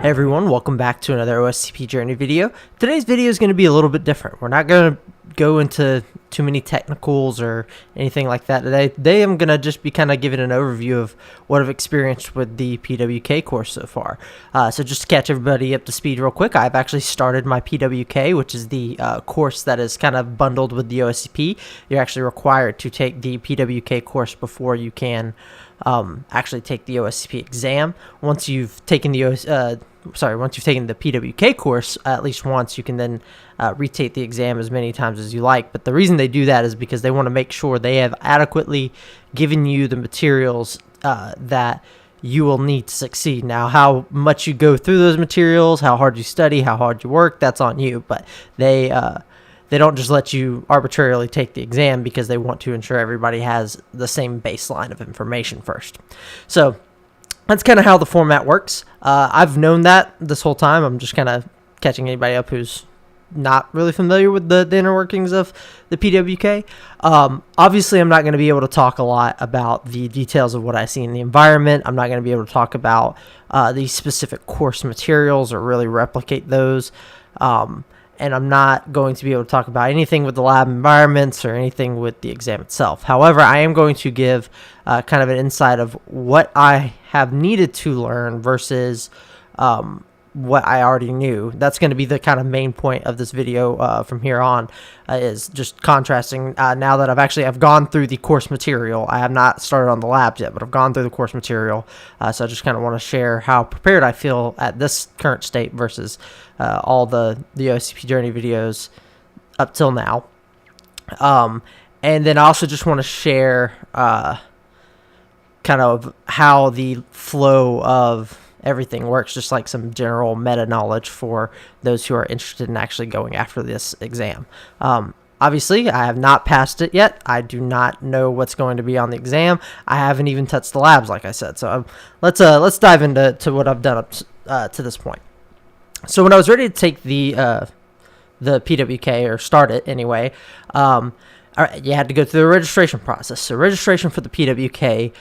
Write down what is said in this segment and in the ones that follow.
Hey everyone, welcome back to another OSCP journey video. Today's video is going to be a little bit different. We're not going to go into too many technicals or anything like that today. Today I'm going to just be kind of giving an overview of what I've experienced with the PWK course so far. So just to catch everybody up to speed real quick, I've actually started my PWK, which is the course that is kind of bundled with the OSCP. You're actually required to take the PWK course before you can actually take the OSCP exam. Once you've taken the PWK course at least once, you can then retake the exam as many times as you like. But the reason they do that is because they want to make sure they have adequately given you the materials that you will need to succeed. Now, how much you go through those materials, how hard you study, how hard you work, that's on you. But they don't just let you arbitrarily take the exam because they want to ensure everybody has the same baseline of information first. So that's kind of how the format works. I've known that this whole time. I'm just kind of catching anybody up who's not really familiar with the inner workings of the PWK. Obviously, I'm not going to be able to talk a lot about the details of what I see in the environment. I'm not going to be able to talk about the specific course materials or really replicate those. And I'm not going to be able to talk about anything with the lab environments or anything with the exam itself. However, I am going to give kind of an insight of what I have needed to learn versus what I already knew. That's going to be the kind of main point of this video from here on, is just contrasting now that I've gone through the course material. I have not started on the labs yet, but I've gone through the course material. So I just kind of want to share how prepared I feel at this current state versus all the OSCP journey videos up till now. And then I also just want to share kind of how the flow of everything works, just like some general meta knowledge for those who are interested in actually going after this exam. Obviously, I have not passed it yet. I do not know what's going to be on the exam. I haven't even touched the labs, like I said. So let's dive into what I've done up to this point. So when I was ready to take the PWK, or start it anyway, all right, you had to go through the registration process. So registration for the PWK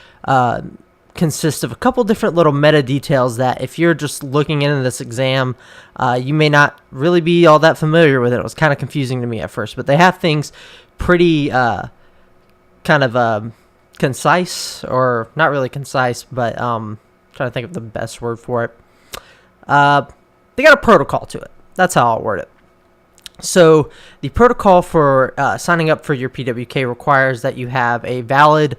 consists of a couple different little meta details that if you're just looking into this exam, you may not really be all that familiar with it. It was kind of confusing to me at first, but they have things pretty kind of concise, or not really concise, but trying to think of the best word for it. They got a protocol to it. That's how I'll word it. So the protocol for signing up for your PWK requires that you have a valid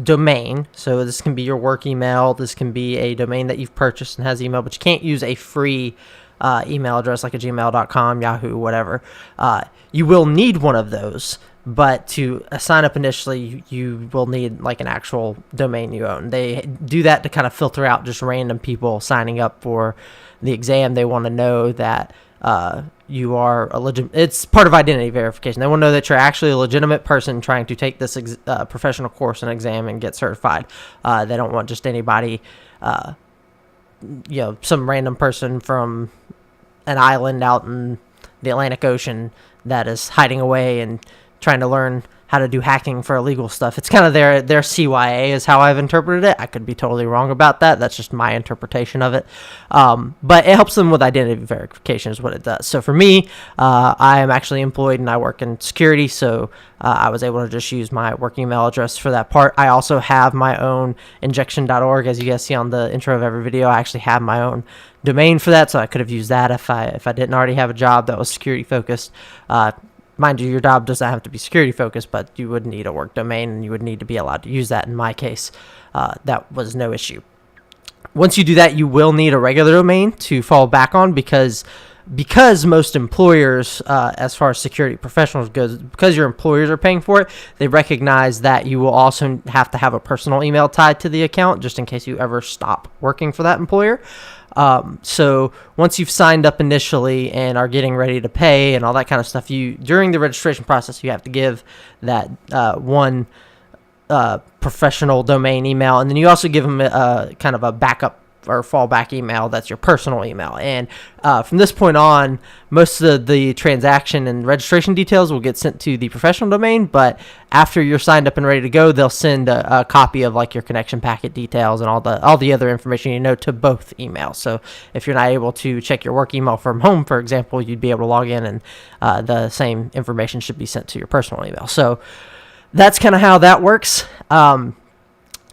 domain. So this can be your work email. This can be a domain that you've purchased and has email, but you can't use a free email address like a gmail.com, Yahoo, whatever. You will need one of those, but to sign up initially, you will need like an actual domain you own. They do that to kind of filter out just random people signing up for the exam. They want to know that you are a it's part of identity verification. They want to know that you're actually a legitimate person trying to take this professional course and exam and get certified. They don't want just anybody, some random person from an island out in the Atlantic Ocean that is hiding away and trying to learn how to do hacking for illegal stuff. It's kind of their CYA is how I've interpreted it. I could be totally wrong about that. That's just my interpretation of it. But it helps them with identity verification is what it does. So for me, I am actually employed and I work in security, so I was able to just use my work email address for that part. I also have my own injection.org. As you guys see on the intro of every video, I actually have my own domain for that, so I could have used that if I didn't already have a job that was security focused. Mind you, your job doesn't have to be security focused, but you would need a work domain and you would need to be allowed to use that. In my case, that was no issue. Once you do that, you will need a regular domain to fall back on because most employers, as far as security professionals goes, because your employers are paying for it, they recognize that you will also have to have a personal email tied to the account just in case you ever stop working for that employer. So once you've signed up initially and are getting ready to pay and all that kind of stuff, during the registration process, you have to give that one professional domain email, and then you also give them kind of a backup or fallback email that's your personal email. And from this point on, most of the transaction and registration details will get sent to the professional domain, but after you're signed up and ready to go, they'll send a copy of like your connection packet details and all the other information you know to both emails. So if you're not able to check your work email from home, for example, you'd be able to log in and the same information should be sent to your personal email. So that's kind of how that works.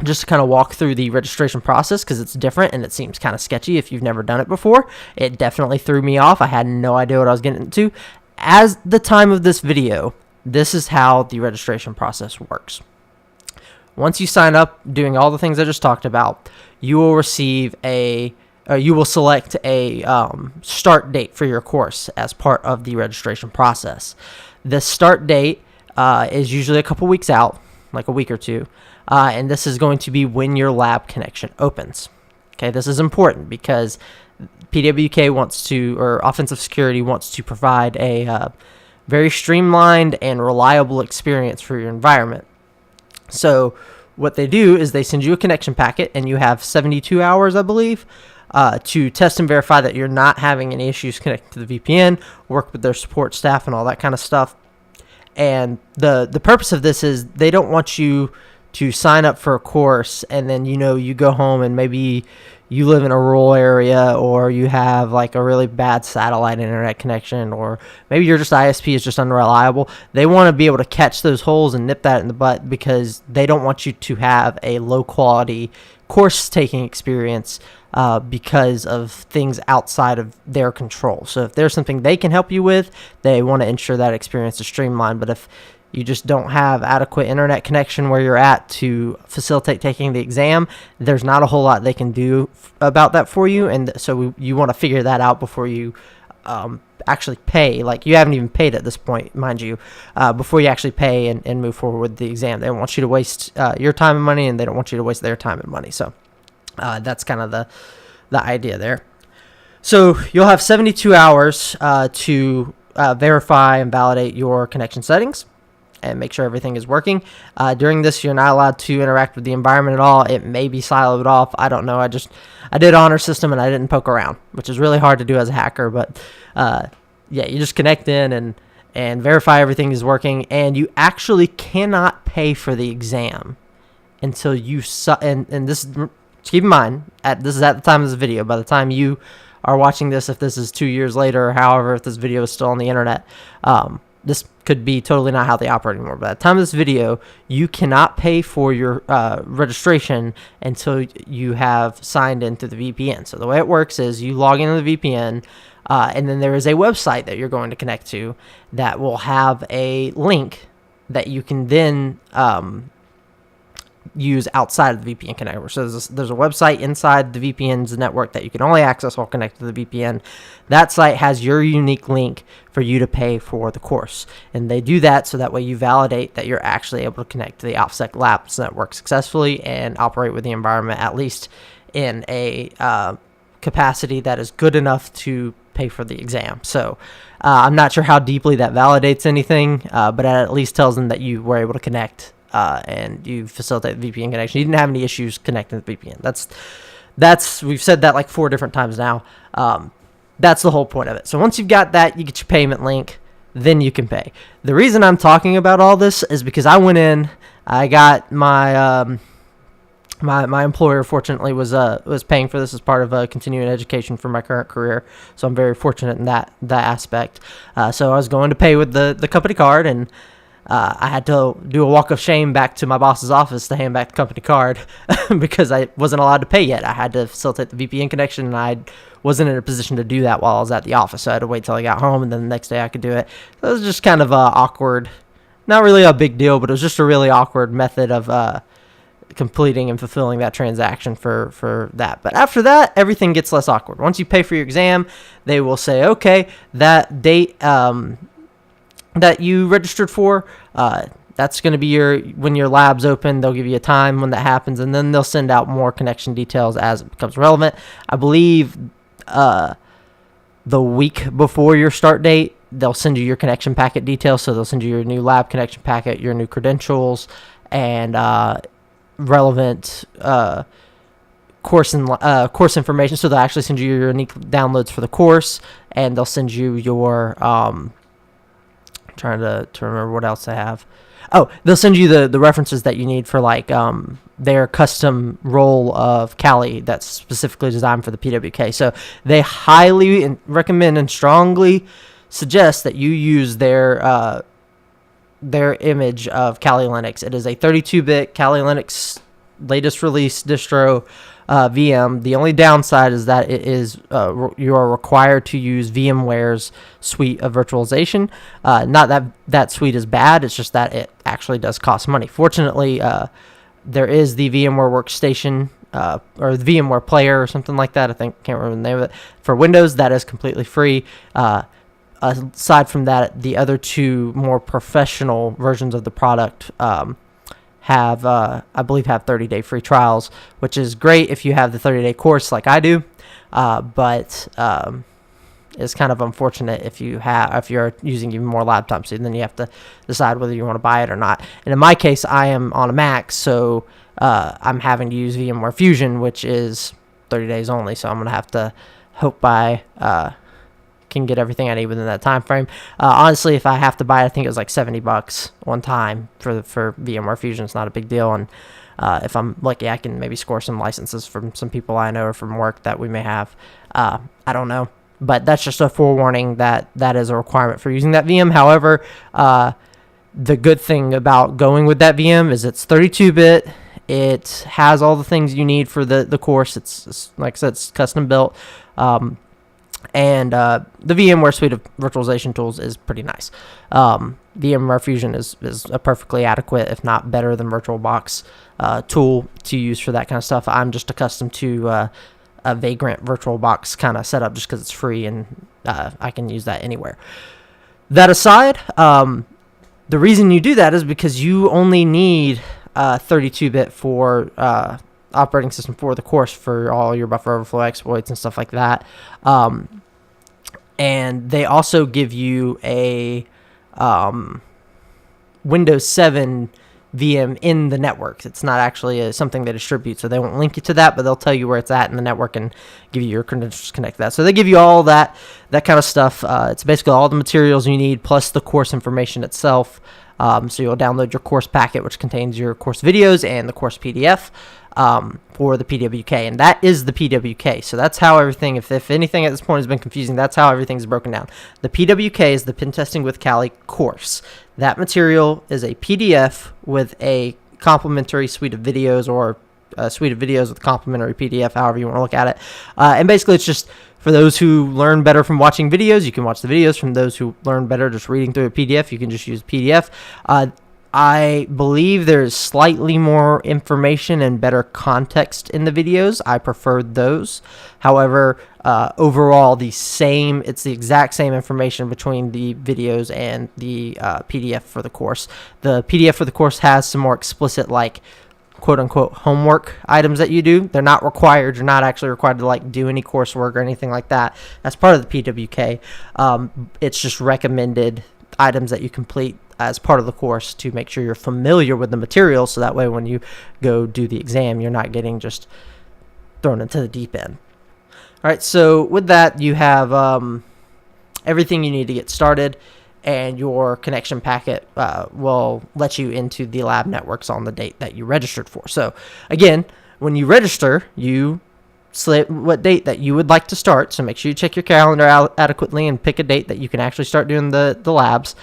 Just to kind of walk through the registration process, because it's different and it seems kind of sketchy if you've never done it before. It definitely threw me off. I had no idea what I was getting into. As the time of this video, this is how the registration process works. Once you sign up, doing all the things I just talked about, you will receive you will select a start date for your course as part of the registration process. The start date is usually a couple weeks out, like a week or two. And this is going to be when your lab connection opens. Okay, this is important because PWK wants to, or Offensive Security wants to provide a very streamlined and reliable experience for your environment. So what they do is they send you a connection packet, and you have 72 hours, I believe, to test and verify that you're not having any issues connecting to the VPN, work with their support staff and all that kind of stuff. And the purpose of this is they don't want you to sign up for a course and then, you go home and maybe you live in a rural area, or you have like a really bad satellite internet connection, or maybe your ISP is just unreliable. They want to be able to catch those holes and nip that in the butt, because they don't want you to have a low quality course taking experience because of things outside of their control. So if there's something they can help you with, they want to ensure that experience is streamlined. But if you just don't have adequate internet connection where you're at to facilitate taking the exam, there's not a whole lot they can do about that for you. And so you want to figure that out before you actually pay. Like, you haven't even paid at this point, mind you, before you actually pay and move forward with the exam. They don't want you to waste your time and money, and they don't want you to waste their time and money. So that's kind of the idea there. So you'll have 72 hours to verify and validate your connection settings and make sure everything is working. During this, you're not allowed to interact with the environment at all. It may be siloed off. I don't know. I did honor system and I didn't poke around, which is really hard to do as a hacker. But yeah, you just connect in and verify everything is working. And you actually cannot pay for the exam until you and this, keep in mind, this is at the time of this video. By the time you are watching this, if this is 2 years later, or however, if this video is still on the internet, this could be totally not how they operate anymore. But at the time of this video, you cannot pay for your registration until you have signed in through the VPN. So the way it works is you log into the VPN, and then there is a website that you're going to connect to that will have a link that you can then use outside of the VPN connector. So there's a website inside the VPN's network that you can only access while connected to the VPN. That site has your unique link for you to pay for the course. And they do that so that way you validate that you're actually able to connect to the OffSec Labs network successfully and operate with the environment, at least in a capacity that is good enough to pay for the exam. So I'm not sure how deeply that validates anything, but it at least tells them that you were able to connect and you facilitate the VPN connection. You didn't have any issues connecting to the VPN. That's we've said that like 4 different times now. That's the whole point of it. So once you've got that, you get your payment link, then you can pay. The reason I'm talking about all this is because I went in, I got my my employer fortunately was paying for this as part of continuing education for my current career, so I'm very fortunate in that aspect. So I was going to pay with the company card, and I had to do a walk of shame back to my boss's office to hand back the company card because I wasn't allowed to pay yet. I had to facilitate the VPN connection, and I wasn't in a position to do that while I was at the office. So I had to wait till I got home, and then the next day I could do it. So it was just kind of awkward. Not really a big deal, but it was just a really awkward method of completing and fulfilling that transaction for that. But after that, everything gets less awkward. Once you pay for your exam, they will say, okay, that date that you registered for, that's going to be when your lab's open. They'll give you a time when that happens, and then they'll send out more connection details as it becomes relevant. I believe the week before your start date, they'll send you your connection packet details. So they'll send you your new lab connection packet, your new credentials, and relevant course information. So they'll actually send you your unique downloads for the course, and they'll send you your I'm trying to remember what else they have. Oh, they'll send you the references that you need for like their custom role of Kali that's specifically designed for the PWK. So they highly recommend and strongly suggest that you use their image of Kali Linux. It is a 32-bit Kali Linux latest release distro VM. The only downside is that it is you are required to use VMware's suite of virtualization. Not that that suite is bad, it's just that it actually does cost money. Fortunately, there is the VMware Workstation or the VMware Player or something like that. I can't remember the name of it. For Windows, that is completely free. Aside from that, the other two more professional versions of the product have, I believe, have 30-day free trials, which is great if you have the 30-day course like I do, but it's kind of unfortunate if you're using even more lab time, so then you have to decide whether you want to buy it or not. And in my case, I am on a Mac, so I'm having to use VMware Fusion, which is 30 days only, so I'm going to have to hope I can get everything I need within that time frame. Honestly, if I have to buy it, I think it was like $70 one time for VMware Fusion. It's not a big deal, and if I'm lucky, I can maybe score some licenses from some people I know or from work that we may have. I don't know, but that's just a forewarning that is a requirement for using that VM. However, the good thing about going with that VM is it's 32-bit. It has all the things you need for the course. It's like I said, it's custom built. And the VMware suite of virtualization tools is pretty nice. VMware Fusion is a perfectly adequate, if not better than VirtualBox tool to use for that kind of stuff. I'm just accustomed to a Vagrant VirtualBox kind of setup just because it's free and I can use that anywhere. That aside, the reason you do that is because you only need 32-bit for operating system for the course for all your buffer overflow exploits and stuff like that. And they also give you a Windows 7 VM in the network. It's not actually something they distribute, so they won't link you to that, but they'll tell you where it's at in the network and give you your credentials to connect to that. So they give you all that kind of stuff. It's basically all the materials you need plus the course information itself. So you'll download your course packet, which contains your course videos and the course PDF for the PWK, and that is the PWK. So that's how everything, if anything at this point has been confusing, that's how everything's broken down. The PWK is the Pen Testing with Kali course. That material is a PDF with a complementary suite of videos, or a suite of videos with complementary PDF, however you want to look at it. And basically it's just for those who learn better from watching videos, you can watch the videos. From those who learn better just reading through a PDF, you can just use PDF. I believe there's slightly more information and better context in the videos. I preferred those. However, overall, it's the exact same information between the videos and the PDF for the course. The PDF for the course has some more explicit, like, quote-unquote homework items that you do. They're not required. You're not actually required to like do any coursework or anything like that as part of the PWK. It's just recommended items that you complete as part of the course to make sure you're familiar with the material, so that way when you go do the exam, you're not getting just thrown into the deep end. All right, so with that, you have everything you need to get started, and your connection packet will let you into the lab networks on the date that you registered for. So again, when you register, you select what date that you would like to start. So make sure you check your calendar adequately and pick a date that you can actually start doing the labs.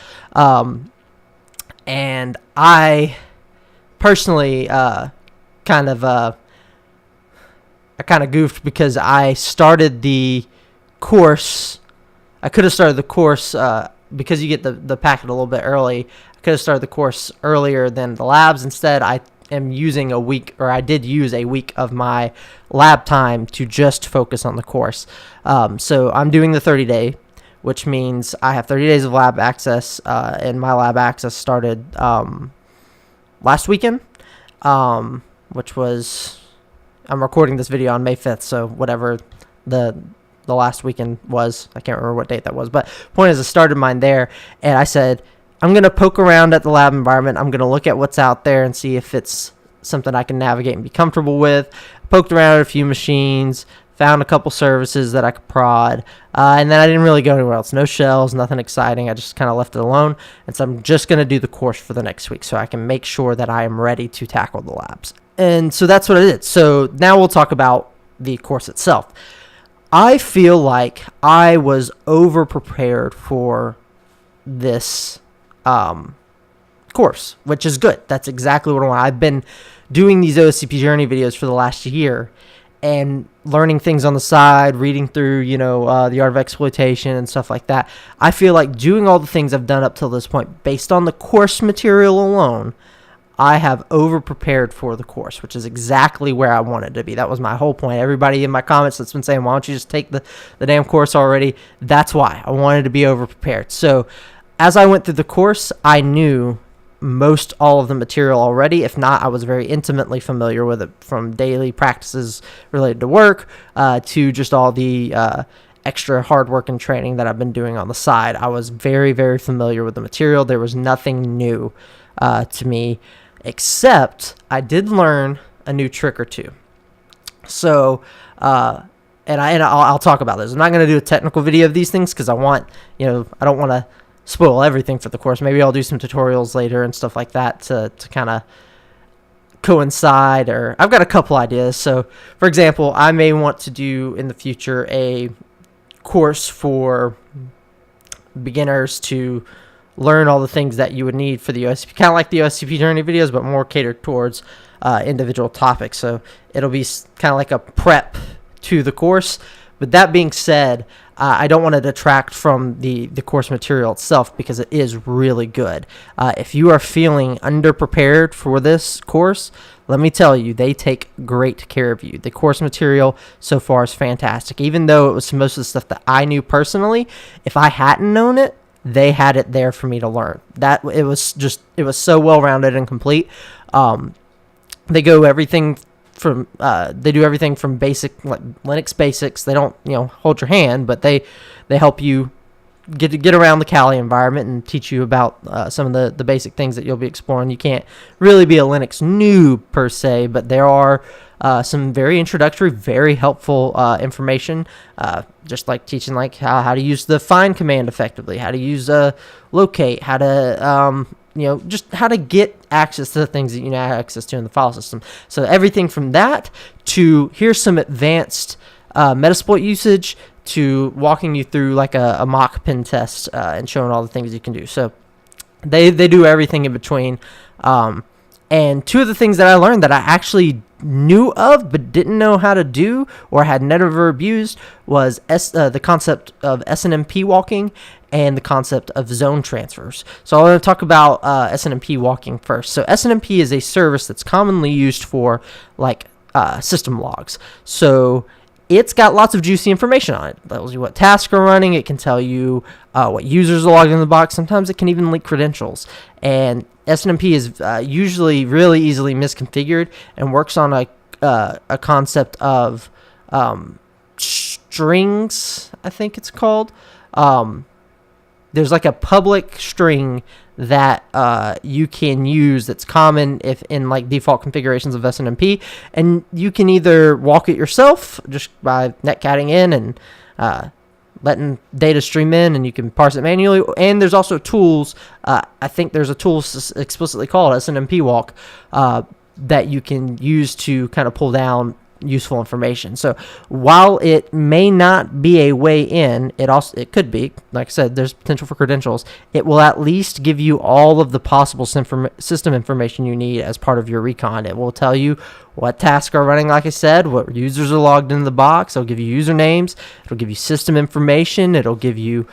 And I personally kind of goofed because I started the course. I could have started the course because you get the packet a little bit early. I could have started the course earlier than the labs. Instead, I am using I did use a week of my lab time to just focus on the course. So I'm doing the 30-day, which means I have 30 days of lab access, and my lab access started last weekend, which was, I'm recording this video on May 5th, so whatever the last weekend was, I can't remember what date that was, but point is I started mine there, and I said, I'm going to poke around at the lab environment. I'm going to look at what's out there and see if it's something I can navigate and be comfortable with. poked around at a few machines, found a couple services that I could prod, and then I didn't really go anywhere else. No shells, nothing exciting. I just kind of left it alone, and so I'm just going to do the course for the next week so I can make sure that I am ready to tackle the labs. And so that's what I did. So now we'll talk about the course itself. I feel like I was over-prepared for this course, which is good. That's exactly what I want. I've been doing these OSCP journey videos for the last year and learning things on the side, reading through, the art of exploitation and stuff like that. I feel like doing all the things I've done up till this point, based on the course material alone, I have over-prepared for the course, which is exactly where I wanted to be. That was my whole point. Everybody in my comments that's been saying, why don't you just take the damn course already? That's why. I wanted to be over-prepared. So as I went through the course, I knew most all of the material already. If not, I was very intimately familiar with it, from daily practices related to work to just all the extra hard work and training that I've been doing on the side. I was very, very familiar with the material. There was nothing new to me, except I did learn a new trick or two. So, I'll talk about this. I'm not going to do a technical video of these things because I don't want to spoil everything for the course. Maybe I'll do some tutorials later and stuff like that to kind of coincide, or I've got a couple ideas. So, for example, I may want to do in the future a course for beginners to learn all the things that you would need for the OSCP, kind of like the OSCP journey videos, but more catered towards individual topics. So it'll be kind of like a prep to the course. But that being said, I don't want to detract from the course material itself because it is really good. If you are feeling underprepared for this course, let me tell you, they take great care of you. The course material so far is fantastic. Even though it was most of the stuff that I knew personally, if I hadn't known it, they had it there for me to learn. It was so well-rounded and complete. They do everything from basic, like Linux basics. They don't hold your hand, but they help you get around the Kali environment and teach you about some of the basic things that you'll be exploring. You can't really be a Linux noob per se, but there are some very introductory, very helpful information, just like teaching like how to use the find command effectively, how to use locate, how to just how to get access to the things that you now have access to in the file system. So everything from that to here's some advanced Metasploit usage to walking you through like a mock pen test and showing all the things you can do. So they do everything in between. And two of the things that I learned that I actually knew of but didn't know how to do or had never abused was the concept of SNMP walking and the concept of zone transfers. So I want to talk about SNMP walking first. So SNMP is a service that's commonly used for like system logs. So it's got lots of juicy information on it. It tells you what tasks are running. It can tell you what users are logged in the box. Sometimes it can even leak credentials. And SNMP is usually really easily misconfigured and works on a concept of strings, I think it's called. There's like a public string that you can use that's common if in like default configurations of SNMP, and you can either walk it yourself just by netcatting in and letting data stream in, and you can parse it manually. And there's also tools. I think there's a tool explicitly called SNMP walk that you can use to kind of pull down useful information. So while it may not be a way in, it could be, like I said, there's potential for credentials. It will at least give you all of the possible system information you need as part of your recon. It will tell you what tasks are running, like I said, what users are logged into the box. It'll give you usernames. It'll give you system information. It'll give you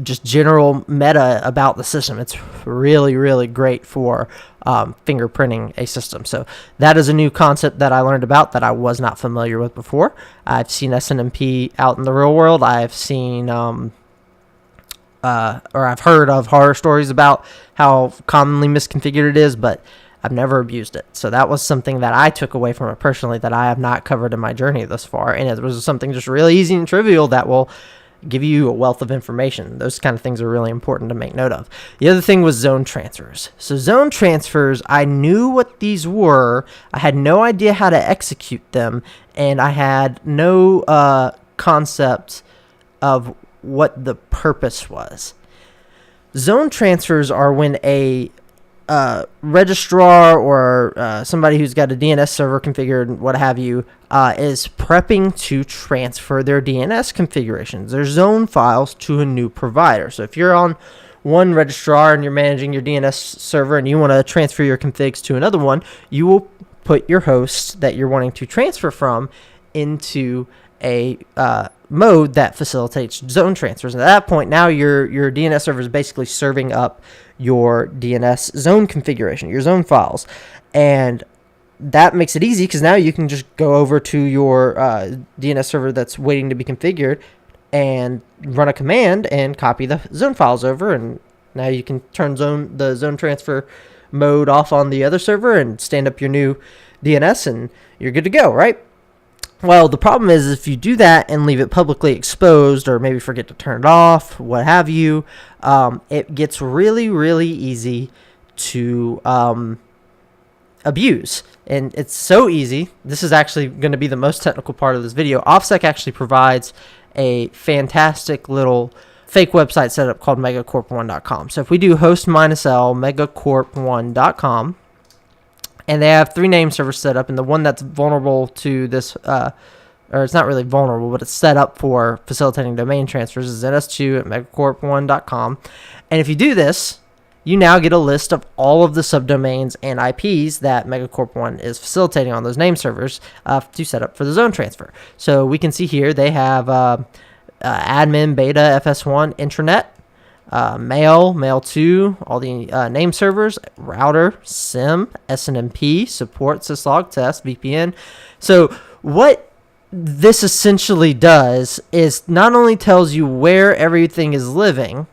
just general meta about the system. It's really, really great for fingerprinting a system. So that is a new concept that I learned about that I was not familiar with before. I've seen SNMP out in the real world. I've seen or I've heard of horror stories about how commonly misconfigured it is, but I've never abused it. So that was something that I took away from it personally that I have not covered in my journey thus far. And it was something just really easy and trivial that will give you a wealth of information. Those kind of things are really important to make note of. The other thing was zone transfers. So zone transfers, I knew what these were. I had no idea how to execute them, and I had no concept of what the purpose was. Zone transfers are when a registrar or somebody who's got a DNS server configured, what have you, is prepping to transfer their DNS configurations, their zone files, to a new provider. So if you're on one registrar and you're managing your DNS server and you want to transfer your configs to another one, you will put your host that you're wanting to transfer from into a mode that facilitates zone transfers. And at that point, now your DNS server is basically serving up your DNS zone configuration, your zone files. And that makes it easy because now you can just go over to your DNS server that's waiting to be configured and run a command and copy the zone files over. And now you can turn the zone transfer mode off on the other server and stand up your new DNS, and you're good to go, right? Well, the problem is if you do that and leave it publicly exposed, or maybe forget to turn it off, what have you, it gets really, really easy to abuse. And it's so easy. This is actually going to be the most technical part of this video. OffSec actually provides a fantastic little fake website setup called megacorp1.com. So if we do host -l megacorp1.com, and they have 3 name servers set up, and the one that's vulnerable to this, or it's not really vulnerable, but it's set up for facilitating domain transfers, is ns2 at megacorp1.com. And if you do this, you now get a list of all of the subdomains and IPs that Megacorp1 is facilitating on those name servers to set up for the zone transfer. So we can see here they have admin, beta, FS1, intranet, mail, mail2, all the name servers, router, SIM, SNMP, support, syslog, test, VPN. So what this essentially does is not only tells you where everything is living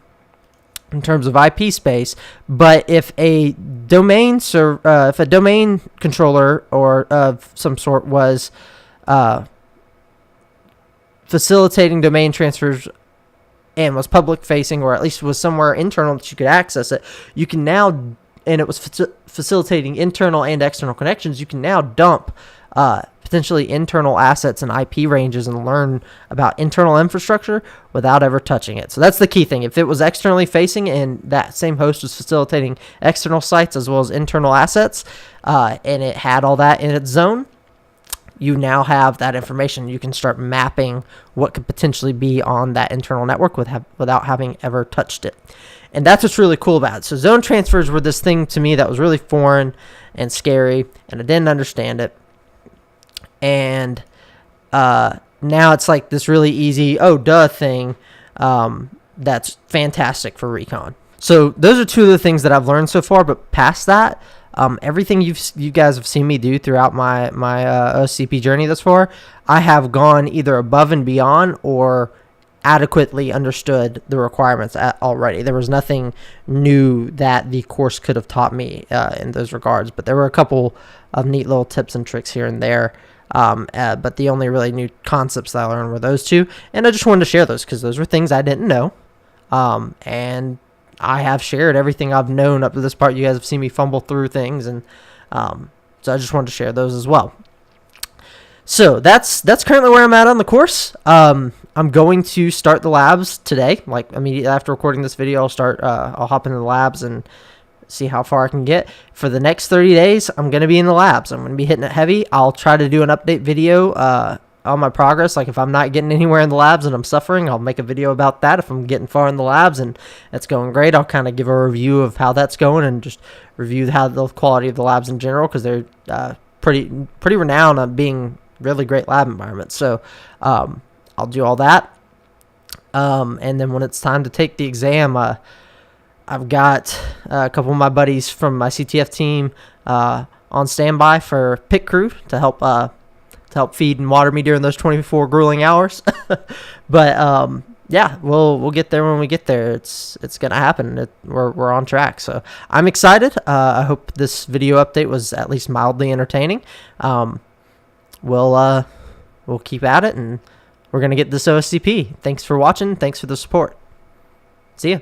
in terms of IP space, but if a domain controller or of some sort was facilitating domain transfers and was public facing, or at least was somewhere internal that you could access it, you can now, and it was facilitating internal and external connections, you can now dump potentially internal assets and IP ranges and learn about internal infrastructure without ever touching it. So that's the key thing. If it was externally facing and that same host was facilitating external sites as well as internal assets, and it had all that in its zone, you now have that information. You can start mapping what could potentially be on that internal network without having ever touched it. And that's what's really cool about it. So zone transfers were this thing to me that was really foreign and scary, and I didn't understand it. And now it's like this really easy, oh, duh thing that's fantastic for recon. So those are 2 of the things that I've learned so far, but past that, everything you guys have seen me do throughout my OSCP journey thus far, I have gone either above and beyond or adequately understood the requirements already. There was nothing new that the course could have taught me in those regards, but there were a couple of neat little tips and tricks here and there. But the only really new concepts that I learned were those 2, and I just wanted to share those because those were things I didn't know, and I have shared everything I've known up to this part. You guys have seen me fumble through things, and so I just wanted to share those as well. So that's currently where I'm at on the course. I'm going to start the labs today. Like immediately after recording this video, I'll hop into the labs and see how far I can get. For the next 30 days, I'm going to be in the labs. I'm going to be hitting it heavy. I'll try to do an update video on my progress. Like if I'm not getting anywhere in the labs and I'm suffering, I'll make a video about that. If I'm getting far in the labs and it's going great, I'll kind of give a review of how that's going and just review how the quality of the labs in general, because they're pretty renowned on being really great lab environments. So I'll do all that. And then when it's time to take the exam, I've got a couple of my buddies from my CTF team on standby for pit crew to help feed and water me during those 24 grueling hours. But yeah, we'll get there when we get there. It's gonna happen. We're on track. So I'm excited. I hope this video update was at least mildly entertaining. We'll keep at it, and we're going to get this OSCP. Thanks for watching. Thanks for the support. See ya.